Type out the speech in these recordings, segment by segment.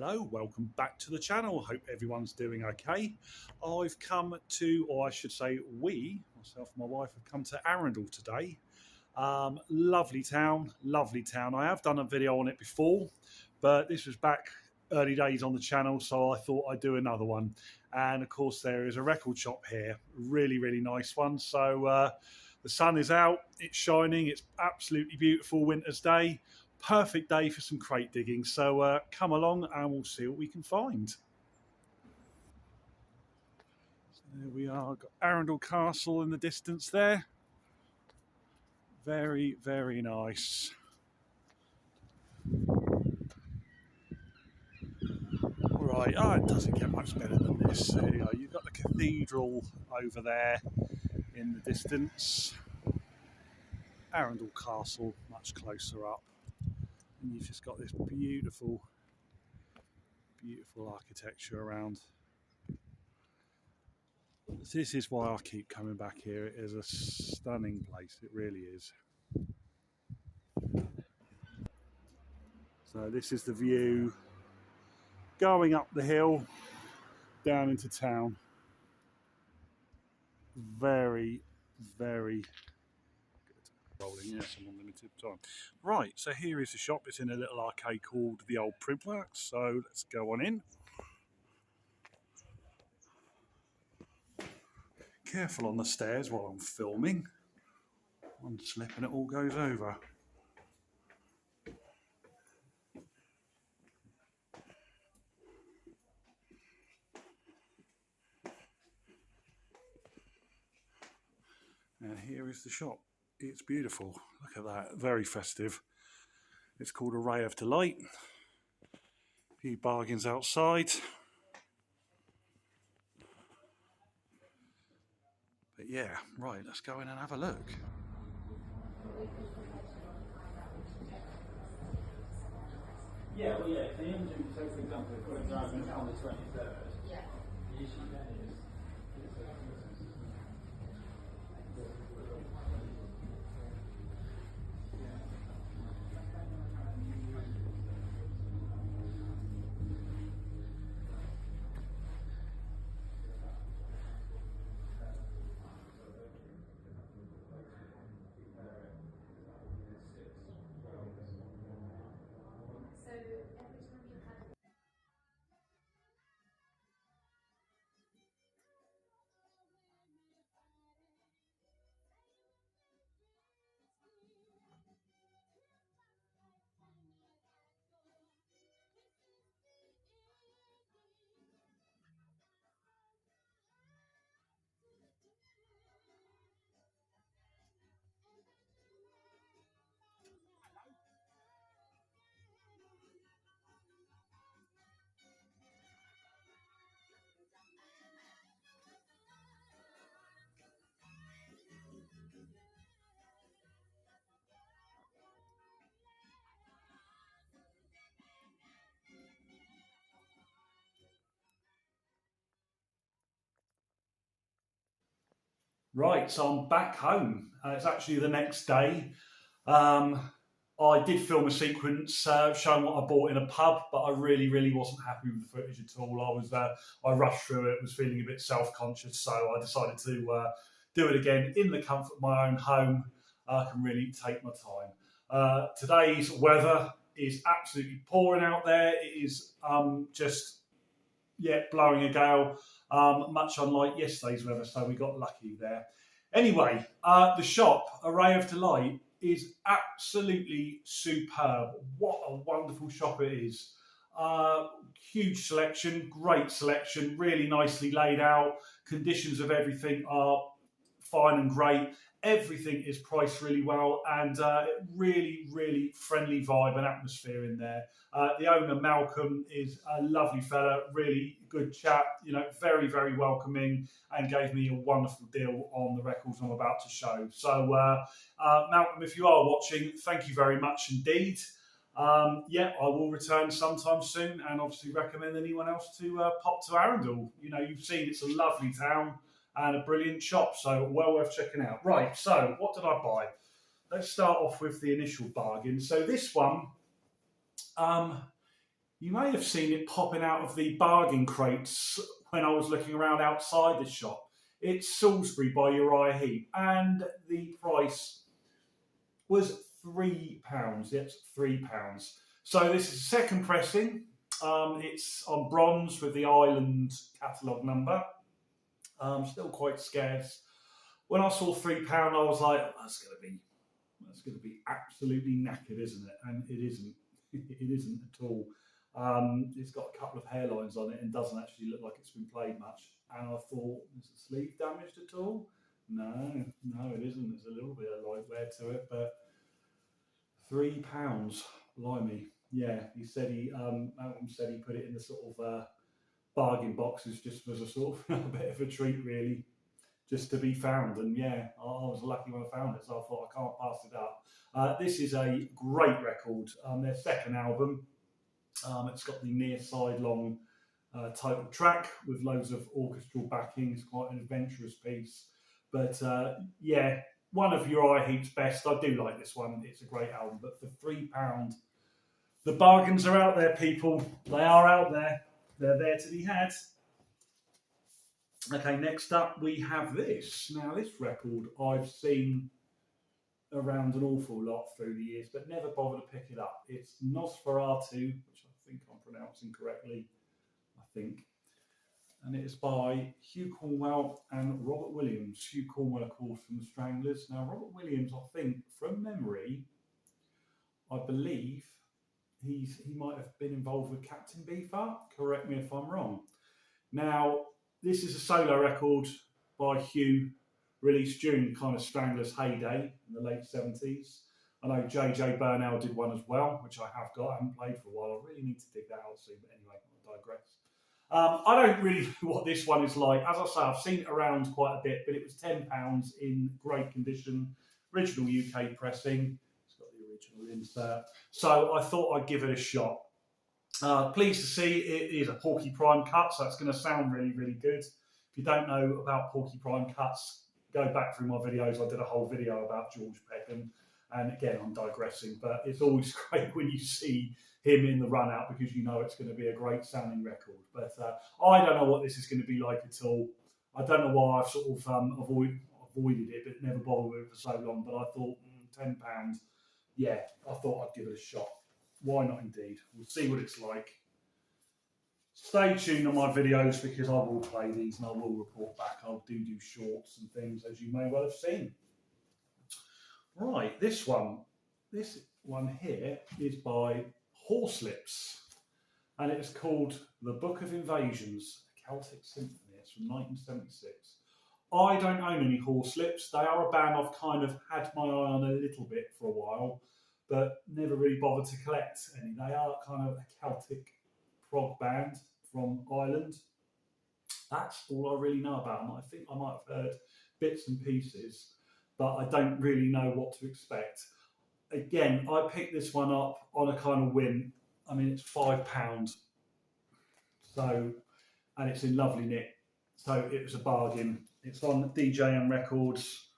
Hello, welcome back to the channel. Hope everyone's doing okay. I've come to, or I should say we, myself and my wife, have come to Arundel today. Lovely town, lovely town. I have done a video on it before, but this was back early days on the channel, so I thought I'd do another one. And of course there is a record shop here, really, really nice one. So the sun is out, it's shining, it's absolutely beautiful winter's day. Perfect day for some crate digging. So come along and we'll see what we can find. So there we are, got Arundel Castle in the distance there. Very, very nice. Right, it doesn't get much better than this. There you go. You've got the cathedral over there in the distance. Arundel Castle much closer up. And you've just got this beautiful, beautiful architecture around. This is why I keep coming back here. It is a stunning place, it really is. So this is the view going up the hill down into town. Very, very good. Rolling, yes, an unlimited time. Right, so here is the shop. It's in a little arcade called the Old Printworks. So let's go on in. Careful on the stairs while I'm filming. One slip and it all goes over. And here is the shop. It's beautiful. Look at that. Very festive. It's called A Ray of Delight. A few bargains outside. But yeah, right, let's go in and have a look. Yeah, well, yeah, if the engine, so for example, if we're driving on the 23rd, yeah. The issue then is. Right, so I'm back home. It's actually the next day. I did film a sequence showing what I bought in a pub, but I really, really wasn't happy with the footage at all. I rushed through it, was feeling a bit self-conscious, so I decided to do it again in the comfort of my own home. I can really take my time. Today's weather is absolutely pouring out there. It is just blowing a gale, much unlike yesterday's weather, so we got lucky there. Anyway, the shop, A Ray of Delight, is absolutely superb. What a wonderful shop it is. Huge selection, great selection, really nicely laid out. Conditions of everything are fine and great. Everything is priced really well, and really, really friendly vibe and atmosphere in there. The owner, Malcolm, is a lovely fella, really good chap, very, very welcoming, and gave me a wonderful deal on the records I'm about to show. So, Malcolm, if you are watching, thank you very much indeed. I will return sometime soon, and obviously recommend anyone else to pop to Arundel. You've seen it's a lovely town and a brilliant shop, so well worth checking out. Right, so what did I buy? Let's start off with the initial bargain. So this one You may have seen it popping out of the bargain crates when I was looking around outside the shop. It's Salisbury by Uriah Heep, and the price was £3. Yes, £3. So this is a second pressing. It's on bronze with the island catalogue number. Still quite scarce. When I saw £3, I was like, that's going to be absolutely knackered, isn't it? And it isn't. It isn't at all. It's got a couple of hairlines on it and doesn't actually look like it's been played much. And I thought, is the sleeve damaged at all? No, it isn't. There's a little bit of light wear to it, but £3, blimey. Yeah, he said Malcolm said he put it in the sort of bargain boxes just as a sort of a bit of a treat, really, just to be found. And yeah, I was lucky when I found it, so I thought I can't pass it up. This is a great record. Their second album. It's got the near sidelong title track with loads of orchestral backing. It's quite an adventurous piece. But yeah, one of Uriah Heep's best. I do like this one. It's a great album. But for £3, the bargains are out there, people. They are out there. They're there to be had. Okay, next up we have this. Now, this record I've seen around an awful lot through the years, but never bothered to pick it up. It's Nosferatu, which I think I'm pronouncing correctly, and it is by Hugh Cornwell and Robert Williams. Hugh Cornwell, of course, from the Stranglers. Now, Robert Williams, I think, from memory, I believe he might have been involved with Captain Beefheart. Correct me if I'm wrong. Now, this is a solo record by Hugh, released during kind of Stranglers' heyday in the late 70s. I know JJ Burnell did one as well, which I have got. I haven't played for a while. I really need to dig that out soon, but anyway, I'll digress. I don't really know what this one is like. As I say, I've seen it around quite a bit, but it was £10 in great condition, original UK pressing. It's got the original insert. So I thought I'd give it a shot. Pleased to see it is a Porcupine cut, so it's going to sound really, really good. If you don't know about Porcupine cuts, go back through my videos. I did a whole video about George Peckham, and again, I'm digressing, but it's always great when you see him in the run out because you know it's going to be a great sounding record. But I don't know what this is going to be like at all. I don't know why I've sort of avoided it, but never bothered with it for so long. But I thought £10, yeah, I thought I'd give it a shot. Why not indeed? We'll see what it's like. Stay tuned on my videos because I will play these and I will report back. I'll do shorts and things, as you may well have seen. Right, this one here is by Horselips, and it's called The Book of Invasions, a Celtic Symphony. It's from 1976. I don't own any Horselips. They are a band I've kind of had my eye on a little bit for a while, but never really bothered to collect any. They are kind of a Celtic prog band from Ireland. That's all I really know about them. I think I might have heard bits and pieces, but I don't really know what to expect. Again, I picked this one up on a kind of whim. I mean, it's £5, so, and it's in lovely nick, so it was a bargain. It's on DJM Records,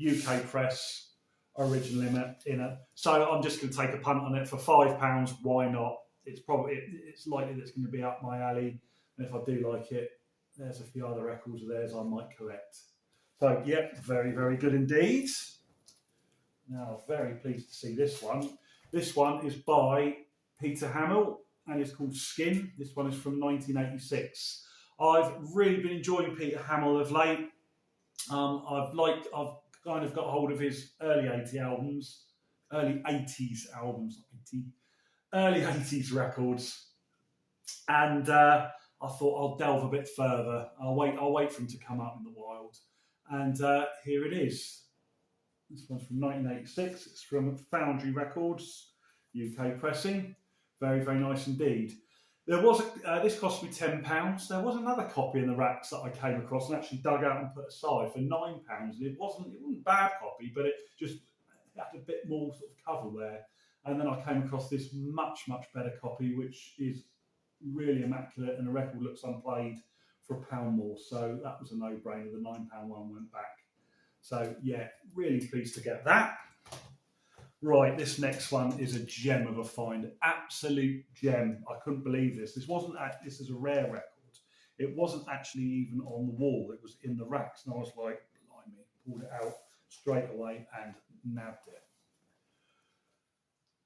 UK press, original in it. So I'm just going to take a punt on it for £5. Why not? It's likely that it's going to be up my alley, and if I do like it, there's a few other records of theirs I might collect. So yeah, very, very good indeed. Now, very pleased to see this one. This one is by Peter Hamill, and it's called Skin. This one is from 1986. I've really been enjoying Peter Hamill of late. I've kind of got hold of his early 80s records, and I thought I'll delve a bit further. I'll wait for him to come up in the wild, and here it is. This one's from 1986. It's from Foundry Records, UK pressing. Very, very nice indeed. There was this cost me £10. There was another copy in the racks that I came across and actually dug out and put aside for £9. And it wasn't a bad copy, but it just had a bit more sort of cover wear. And then I came across this much, much better copy, which is really immaculate, and the record looks unplayed for £1 more. So that was a no-brainer. The £9 one went back. So yeah, really pleased to get that. Right, this next one is a gem of a find, absolute gem. I couldn't believe this. This is a rare record. It wasn't actually even on the wall. It was in the racks, and I was like, blimey, pulled it out straight away and nabbed it.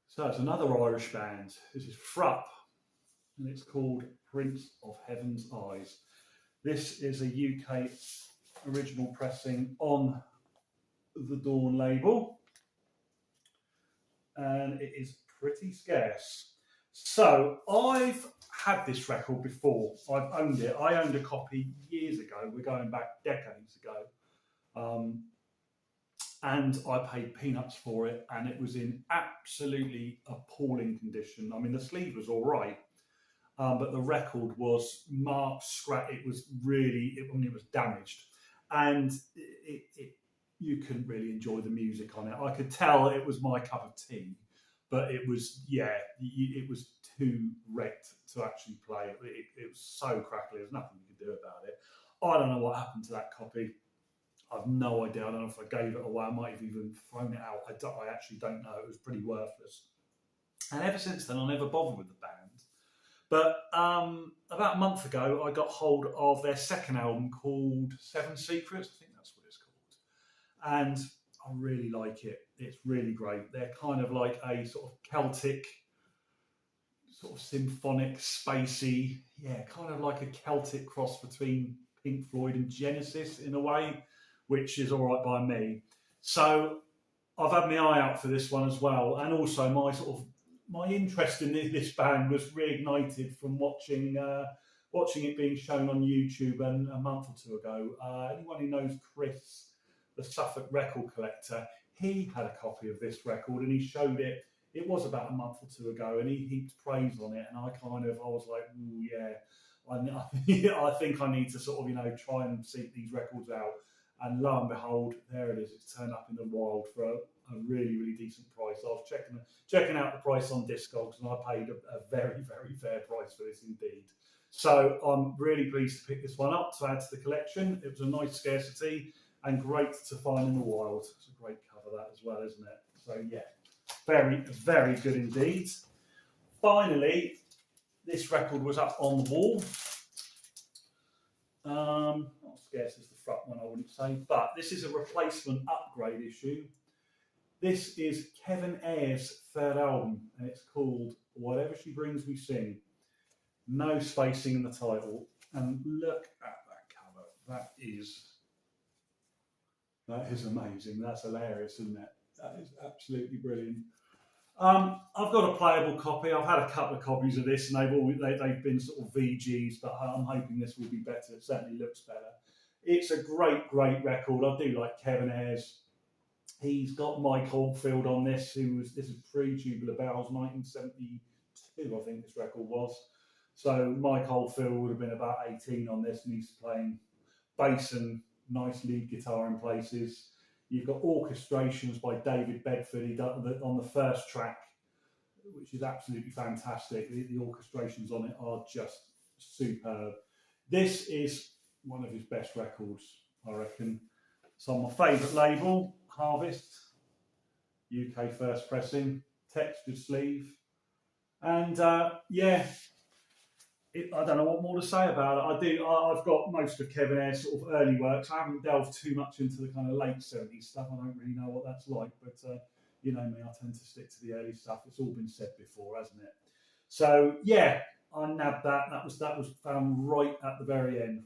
So it's another Irish band. This is Frupp, and it's called Prince of Heaven's Eyes. This is a UK original pressing on the Dawn label, and it is pretty scarce. So I've had this record before. I've owned it. I owned a copy years ago. We're going back decades ago. And I paid peanuts for it, and it was in absolutely appalling condition. I mean, the sleeve was all right, but the record was marked, scratched. It was really, it was damaged, and you couldn't really enjoy the music on it. I could tell it was my cup of tea, but it was, it was too wrecked to actually play. It was so crackly. There's nothing you could do about it. I don't know what happened to that copy. I've no idea. I don't know if I gave it away. I might have even thrown it out. I actually don't know. It was pretty worthless. And ever since then, I never bothered with the band. But about a month ago, I got hold of their second album called Seven Secrets. I think that's what it's called. And I really like it. It's really great. They're kind of like a sort of Celtic, sort of symphonic, spacey, kind of like a Celtic cross between Pink Floyd and Genesis in a way, which is all right by me. So I've had my eye out for this one as well, and also my interest in this band was reignited from watching it being shown on YouTube a month or two ago. Anyone who knows Chris, the Suffolk record collector, he had a copy of this record and he showed it. It was about a month or two ago, and he heaped praise on it, and I was like, ooh, yeah, I think I need to sort of try and seek these records out. And lo and behold, there it is. It's turned up in the wild for a really, really decent price. I was checking out the price on Discogs, and I paid a very, very fair price for this indeed. So I'm really pleased to pick this one up to add to the collection. It was a nice scarcity and great to find in the wild. It's a great cover, that as well, isn't it? So yeah, very, very good indeed. Finally, this record was up on the wall. Not scarce as the front one, I wouldn't say, but this is a replacement upgrade issue. This is Kevin Ayers' third album, and it's called Whatever She Brings We Sing. No spacing in the title, and look at that cover. That is amazing. That's hilarious, isn't it? That is absolutely brilliant. I've got a playable copy. I've had a couple of copies of this, and they've been sort of VGs, but I'm hoping this will be better. It certainly looks better. It's a great, great record. I do like Kevin Ayers. He's got Mike Oldfield on this. This is pre-Tubular Bells, 1972, I think this record was. So Mike Oldfield would have been about 18 on this, and he's playing bass and nice lead guitar in places. You've got orchestrations by David Bedford. He done on the first track, which is absolutely fantastic. The orchestrations on it are just superb. This is one of his best records, I reckon. It's on my favourite label, Harvest, UK first pressing, textured sleeve. And I don't know what more to say about it. I've got most of Kevin Ayers' sort of early works. I haven't delved too much into the kind of late 70s stuff. I don't really know what that's like, but you know me, I tend to stick to the early stuff. It's all been said before, hasn't it? So yeah, I nabbed that. That was found right at the very end.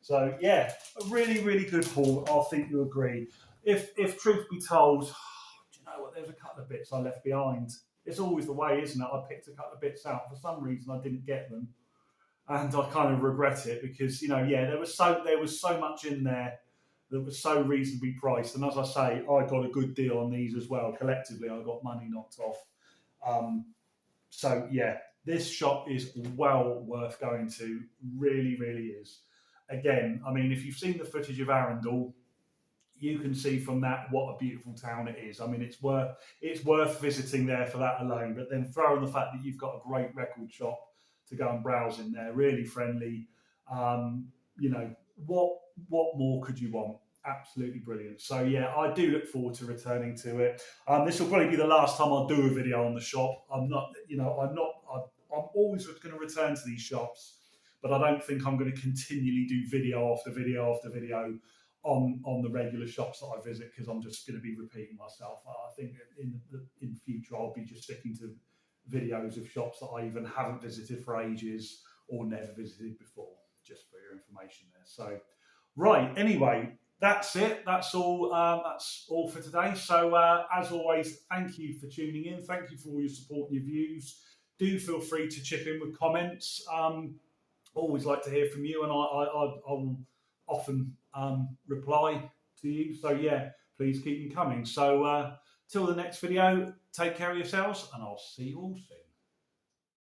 So yeah, a really, really good haul. I think you agree. If truth be told, do you know what? There's a couple of bits I left behind. It's always the way, isn't it? I picked a couple of bits out. For some reason, I didn't get them, and I kind of regret it because there was so much in there that was so reasonably priced. And as I say, I got a good deal on these as well. Collectively, I got money knocked off. So yeah, this shop is well worth going to. Really, really is. Again, I mean, if you've seen the footage of Arundel, you can see from that what a beautiful town it is. I mean, it's worth visiting there for that alone. But then throw in the fact that you've got a great record shop to go and browse in there, really friendly. What more could you want? absolutely brilliant. So yeah, I do look forward to returning to it. This will probably be the last time I'll do a video on the shop. I'm not, I'm always going to return to these shops, but I don't think I'm going to continually do video after video after video on the regular shops that I visit, because I'm just going to be repeating myself. I think in future I'll be just sticking to videos of shops that I even haven't visited for ages or never visited before, just for your information there. So, right, anyway, that's it. That's all. That's all for today. So, as always, thank you for tuning in. Thank you for all your support and your views. Do feel free to chip in with comments. Always like to hear from you, and I will often reply to you. So yeah, please keep them coming. So till the next video, take care of yourselves, and I'll see you all soon.